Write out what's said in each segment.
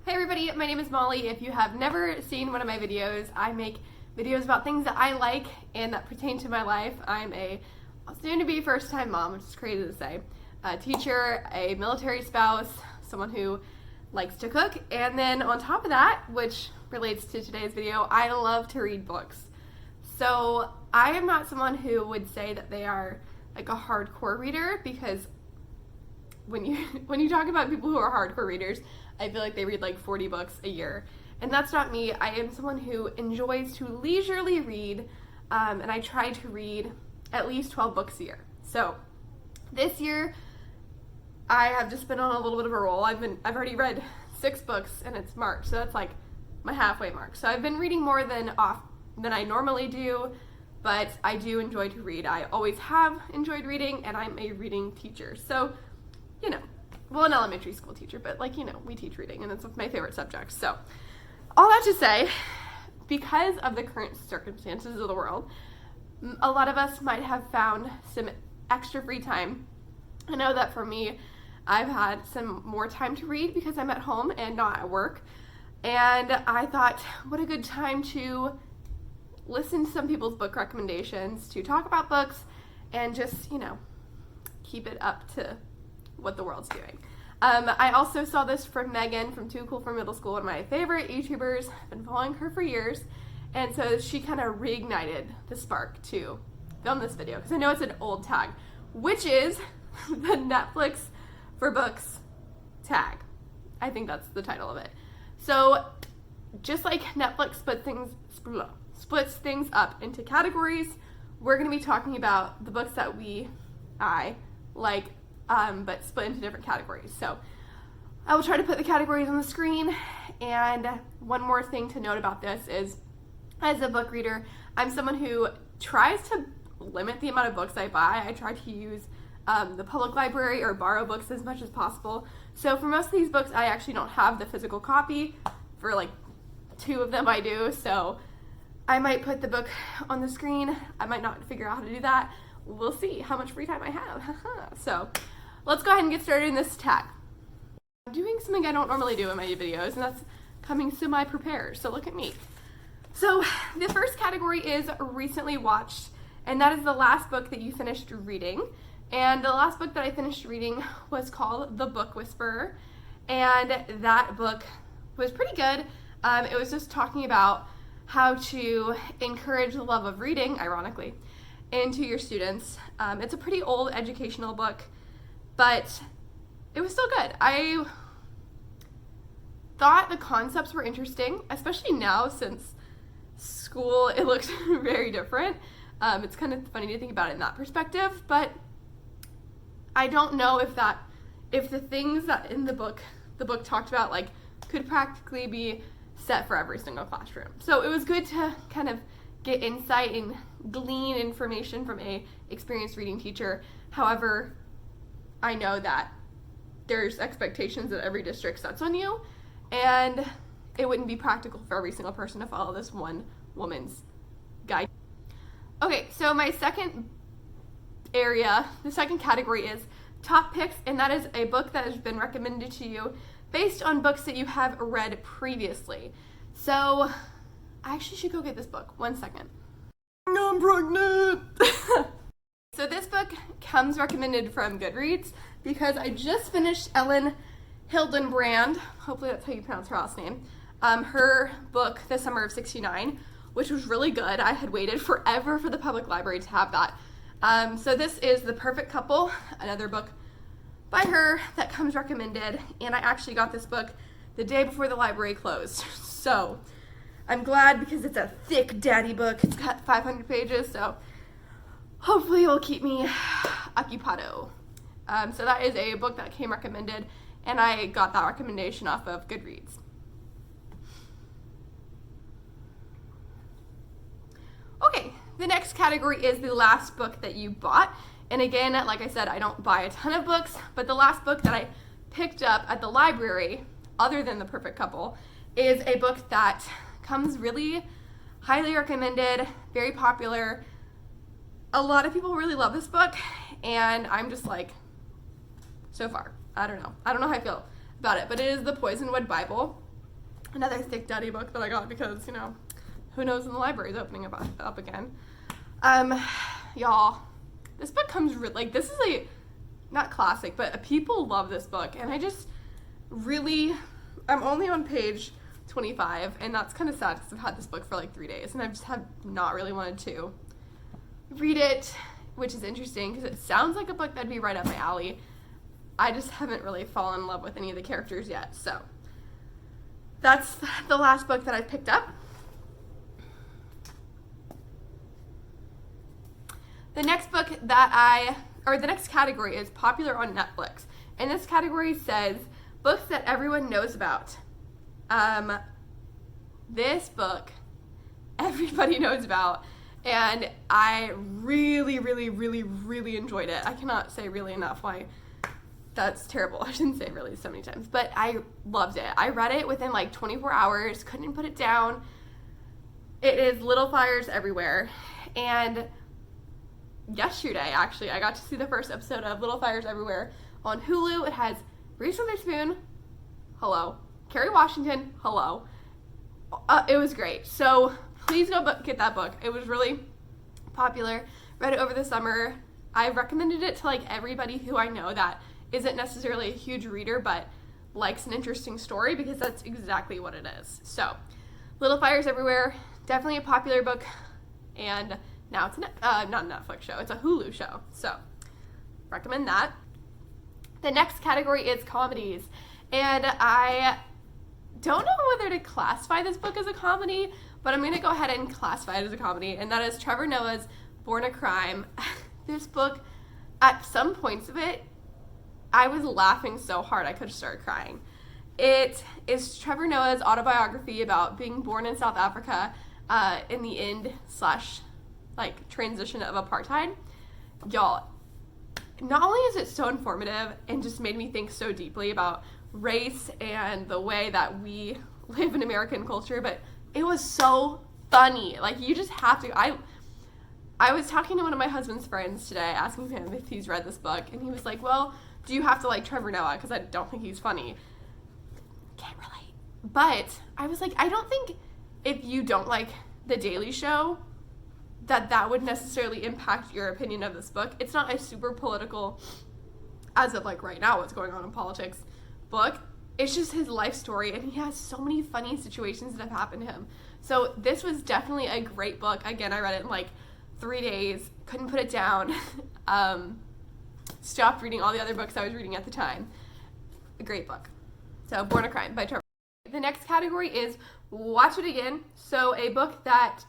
Hey everybody, my name is Molly. If you have never seen one of my videos, I make videos about things that I like and that pertain to my life. I'm a soon-to-be first-time mom, which is crazy to say, a teacher, a military spouse, someone who likes to cook, and then on top of that, which relates to today's video, I love to read books. So I am not someone who would say that they are like a hardcore reader, because when you talk about people who are hardcore readers, I feel like they read like 40 books a year. And that's not me. I am someone who enjoys to leisurely read, and I try to read at least 12 books a year. So this year, I have just been on a little bit of a roll. I've already read 6 books, and it's March, so that's like my halfway mark. So I've been reading more than I normally do, but I do enjoy to read. I always have enjoyed reading, and I'm a reading teacher. So, you know, well, an elementary school teacher, but like, you know, we teach reading, and it's one of my favorite subjects. So all that to say, because of the current circumstances of the world, a lot of us might have found some extra free time. I know that for me, I've had some more time to read because I'm at home and not at work. And I thought, what a good time to listen to some people's book recommendations, to talk about books, and just, you know, keep it up to what the world's doing. I also saw this from Megan from Too Cool for Middle School, one of my favorite YouTubers. I've been following her for years, and so she kind of reignited the spark to film this video, because I know it's an old tag, which is the Netflix for books tag. I think that's the title of it. So just like Netflix splits things up into categories, we're going to be talking about the books that I like, but split into different categories. So I will try to put the categories on the screen. And one more thing to note about this is, as a book reader, I'm someone who tries to limit the amount of books I buy. I try to use the public library or borrow books as much as possible. So for most of these books, I actually don't have the physical copy. For like 2 of them I do. So I might put the book on the screen. I might not figure out how to do that. We'll see how much free time I have. So let's go ahead and get started in this tag. I'm doing something I don't normally do in my videos, and that's coming semi-prepared. So look at me. So the first category is recently watched, and that is the last book that you finished reading. And the last book that I finished reading was called The Book Whisperer, and that book was pretty good. It was just talking about how to encourage the love of reading, ironically, into your students. It's a pretty old educational book, but it was still good. I thought the concepts were interesting, especially now since school, it looks very different. It's kind of funny to think about it in that perspective, but I don't know if the things that in the book talked about, like, could practically be set for every single classroom. So it was good to kind of get insight and glean information from a experienced reading teacher. However, I know that there's expectations that every district sets on you, and it wouldn't be practical for every single person to follow this one woman's guide. Okay, so my second area, the second category is top picks, and that is a book that has been recommended to you based on books that you have read previously. So I actually should go get this book. 1 second. I'm pregnant! So this book comes recommended from Goodreads because I just finished Ellen Hildenbrand, hopefully that's how you pronounce her last name, her book, The Summer of '69, which was really good. I had waited forever for the public library to have that. So this is The Perfect Couple, another book by her that comes recommended, and I actually got this book the day before the library closed. So I'm glad, because it's a thick daddy book. It's got 500 pages, so hopefully it will keep me occupado. So that is a book that came recommended, and I got that recommendation off of Goodreads. Okay, the next category is the last book that you bought. And again, like I said, I don't buy a ton of books, but the last book that I picked up at the library, other than The Perfect Couple, is a book that comes really highly recommended, very popular. A lot of people really love this book, and I'm just like, so far, I don't know how I feel about it, but it is the Poisonwood Bible. Another thick daddy book that I got because, who knows when the library's opening up again. Y'all, this book comes, this is a, not classic, but people love this book, and I just really, I'm only on page 25, and that's kind of sad because I've had this book for like 3 days, and I just have not really wanted to read it, which is interesting because it sounds like a book that'd be right up my alley. I just haven't really fallen in love with any of the characters yet, so that's the last book that I picked up. The next book the next category is popular on Netflix. And this category says books that everyone knows about. This book, everybody knows about. And I really, really, really, really enjoyed it. I cannot say really enough why. That's terrible. I shouldn't say really so many times, but I loved it. I read it within like 24 hours, couldn't put it down. It is Little Fires Everywhere. And yesterday, actually, I got to see the first episode of Little Fires Everywhere on Hulu. It has Reese Witherspoon, hello. Kerry Washington, hello. It was great. So please go get that book. It was really popular. Read it over the summer. I recommended it to like everybody who I know that isn't necessarily a huge reader but likes an interesting story, because that's exactly what it is. So Little Fires Everywhere, definitely a popular book, and now it's not a Netflix show, it's a Hulu show, so recommend that. The next category is comedies, and I don't know whether to classify this book as a comedy, but I'm going to go ahead and classify it as a comedy, and that is Trevor Noah's Born a Crime. This book, at some points of it, I was laughing so hard I could have started crying. It is Trevor Noah's autobiography about being born in South Africa in the end / transition of apartheid. Y'all, not only is it so informative and just made me think so deeply about race and the way that we live in American culture, but it was so funny. Like, you just have to. I was talking to one of my husband's friends today, asking him if he's read this book, and he was like, well, do you have to like Trevor Noah? Because I don't think he's funny. Can't relate. But I was like, I don't think if you don't like The Daily Show, that would necessarily impact your opinion of this book. It's not a super political, as of like right now what's going on in politics, book. It's just his life story, and he has so many funny situations that have happened to him. So this was definitely a great book. Again, I read it in like 3 days, couldn't put it down. Stopped reading all the other books I was reading at the time. A great book. So Born a Crime by Trevor. The next category is watch it again. So a book that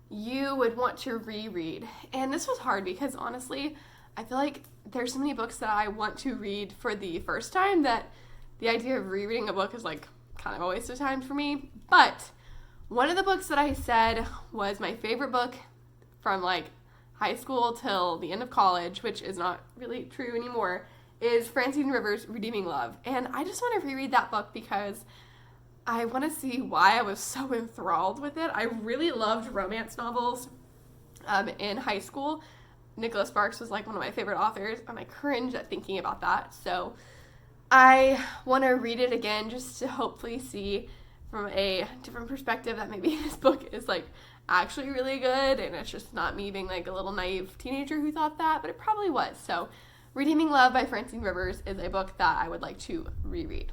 you would want to reread. And this was hard because honestly, I feel like there's so many books that I want to read for the first time that the idea of rereading a book is like kind of a waste of time for me. But one of the books that I said was my favorite book from like high school till the end of college, which is not really true anymore, is Francine Rivers' Redeeming Love. And I just want to reread that book because I want to see why I was so enthralled with it. I really loved romance novels in high school. Nicholas Sparks was like one of my favorite authors, and I cringe at thinking about that. So I want to read it again just to hopefully see from a different perspective that maybe this book is like actually really good, and it's just not me being like a little naive teenager who thought that, but it probably was. So Redeeming Love by Francine Rivers is a book that I would like to reread.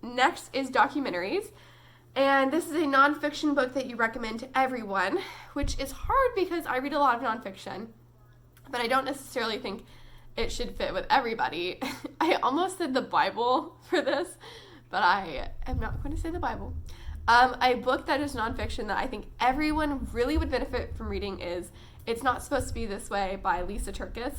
Next is documentaries, and this is a nonfiction book that you recommend to everyone, which is hard because I read a lot of nonfiction, but I don't necessarily think it should fit with everybody. I almost said the Bible for this, but I am not going to say the Bible. A book that is nonfiction that I think everyone really would benefit from reading is It's Not Supposed to Be This Way by Lisa Turkish.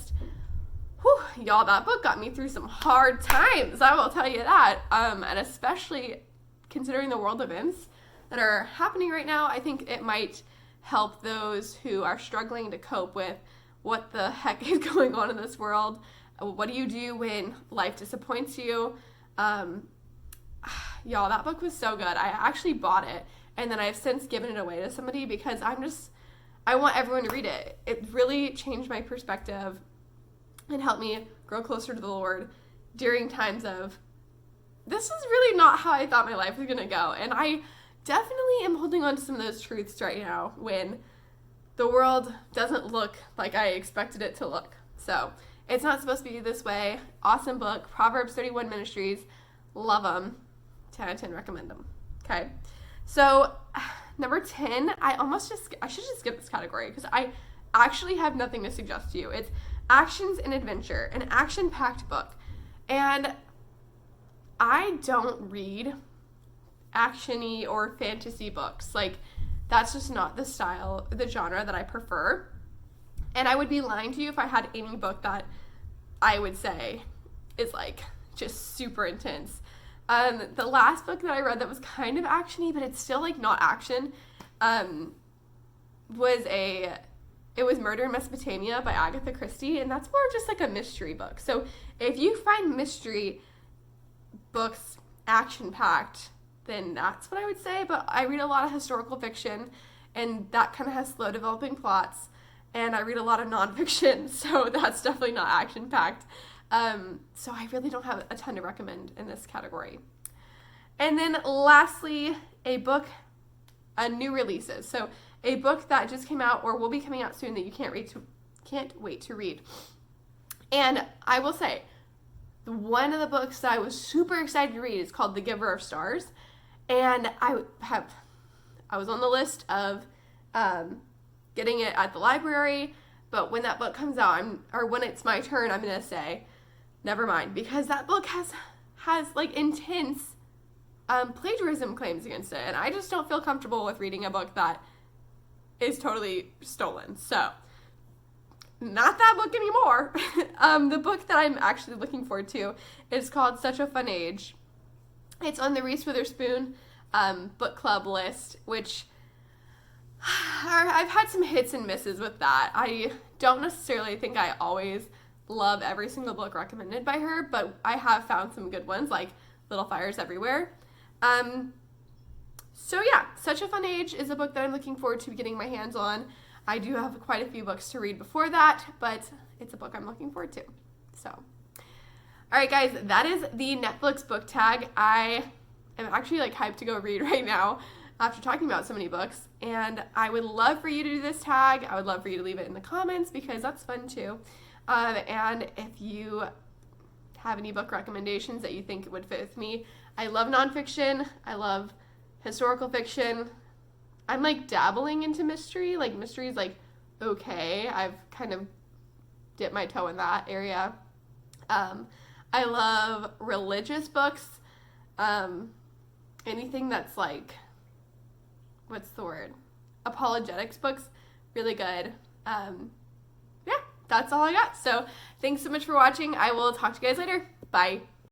Whew, y'all, that book got me through some hard times, I will tell you that. And especially considering the world events that are happening right now, I think it might help those who are struggling to cope with what the heck is going on in this world. What do you do when life disappoints you? Y'all, that book was so good. I actually bought it, and then I've since given it away to somebody because I want everyone to read it. It really changed my perspective and helped me grow closer to the Lord during times of this is really not how I thought my life was going to go. And I definitely am holding on to some of those truths right now when the world doesn't look like I expected it to look. So it's not supposed to be this way. Awesome book. Proverbs 31 Ministries. Love them. 10 out of 10 recommend them. Okay. So number 10, I should just skip this category because I actually have nothing to suggest to you. It's Actions and Adventure, an action-packed book. And I don't read action-y or fantasy books. Like, that's just not the style, the genre that I prefer. And I would be lying to you if I had any book that I would say is like just super intense. The last book that I read that was kind of action-y, but it's still like not action, it was Murder in Mesopotamia by Agatha Christie, and that's more just like a mystery book. So if you find mystery books action-packed, then that's what I would say. But I read a lot of historical fiction, and that kind of has slow developing plots, and I read a lot of nonfiction, so that's definitely not action-packed. So I really don't have a ton to recommend in this category. And then lastly, new releases. So a book that just came out or will be coming out soon that you can't wait to read. And I will say, one of the books that I was super excited to read is called The Giver of Stars. And I was on the list of getting it at the library, but when that book comes out, when it's my turn, I'm going to say, never mind, because that book has like intense plagiarism claims against it, and I just don't feel comfortable with reading a book that is totally stolen. So, not that book anymore. The book that I'm actually looking forward to is called Such a Fun Age. It's on the Reese Witherspoon book club list, which I've had some hits and misses with that. I don't necessarily think I always love every single book recommended by her, but I have found some good ones, like Little Fires Everywhere. So yeah, Such a Fun Age is a book that I'm looking forward to getting my hands on. I do have quite a few books to read before that, but it's a book I'm looking forward to. So, all right, guys, that is the Netflix book tag. I am actually like hyped to go read right now after talking about so many books, and I would love for you to do this tag. I would love for you to leave it in the comments because that's fun too. And if you have any book recommendations that you think would fit with me, I love nonfiction. I love historical fiction. I'm like dabbling into mystery. Like mystery is like okay. I've kind of dipped my toe in that area. I love religious books. Anything that's like, what's the word? Apologetics books, really good. Yeah, that's all I got. So thanks so much for watching. I will talk to you guys later. Bye.